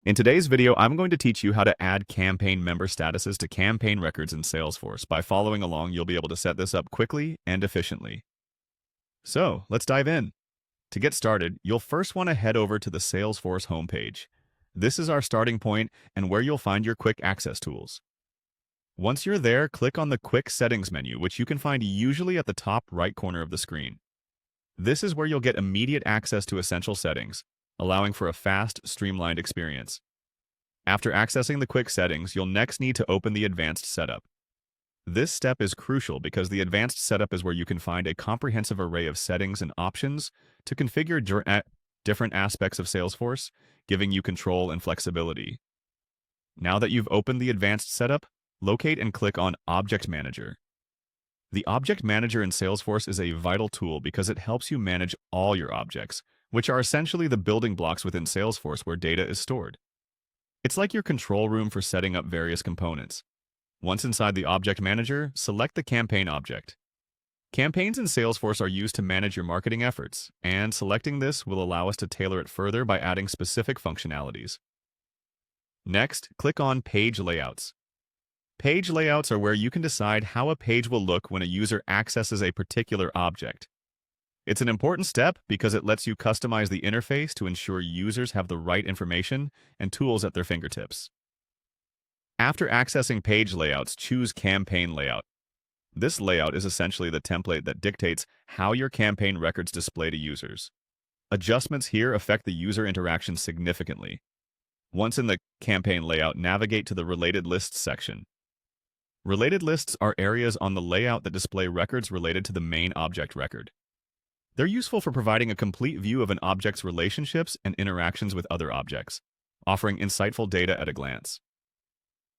In today's video, I'm going to teach you how to add campaign member statuses to campaign records in Salesforce. By following along, you'll be able to set this up quickly and efficiently. So, let's dive in. To get started, you'll first want to head over to the Salesforce homepage. This is our starting point and where you'll find your quick access tools. Once you're there, click on the Quick Settings menu, which you can find usually at the top right corner of the screen. This is where you'll get immediate access to essential settings, allowing for a fast, streamlined experience. After accessing the quick settings, you'll next need to open the Advanced Setup. This step is crucial because the Advanced Setup is where you can find a comprehensive array of settings and options to configure different aspects of Salesforce, giving you control and flexibility. Now that you've opened the Advanced Setup, locate and click on Object Manager. The Object Manager in Salesforce is a vital tool because it helps you manage all your objects, which are essentially the building blocks within Salesforce where data is stored. It's like your control room for setting up various components. Once inside the Object Manager, select the Campaign object. Campaigns in Salesforce are used to manage your marketing efforts, and selecting this will allow us to tailor it further by adding specific functionalities. Next, click on Page Layouts. Page layouts are where you can decide how a page will look when a user accesses a particular object. It's an important step because it lets you customize the interface to ensure users have the right information and tools at their fingertips. After accessing page layouts, choose Campaign Layout. This layout is essentially the template that dictates how your campaign records display to users. Adjustments here affect the user interaction significantly. Once in the campaign layout, navigate to the Related Lists section. Related lists are areas on the layout that display records related to the main object record. They're useful for providing a complete view of an object's relationships and interactions with other objects, offering insightful data at a glance.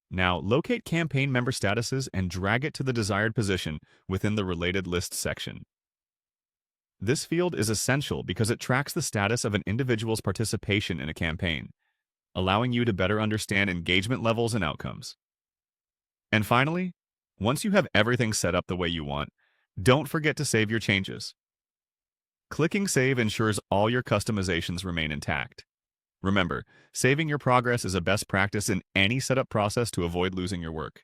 Now, locate campaign member statuses and drag it to the desired position within the Related Lists section. This field is essential because it tracks the status of an individual's participation in a campaign, allowing you to better understand engagement levels and outcomes. And finally, once you have everything set up the way you want, don't forget to save your changes. Clicking Save ensures all your customizations remain intact. Remember, saving your progress is a best practice in any setup process to avoid losing your work.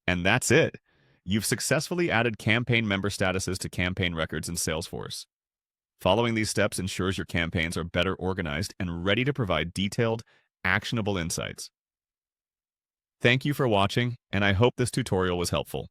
And that's it! You've successfully added campaign member statuses to campaign records in Salesforce. Following these steps ensures your campaigns are better organized and ready to provide detailed, actionable insights. Thank you for watching, and I hope this tutorial was helpful.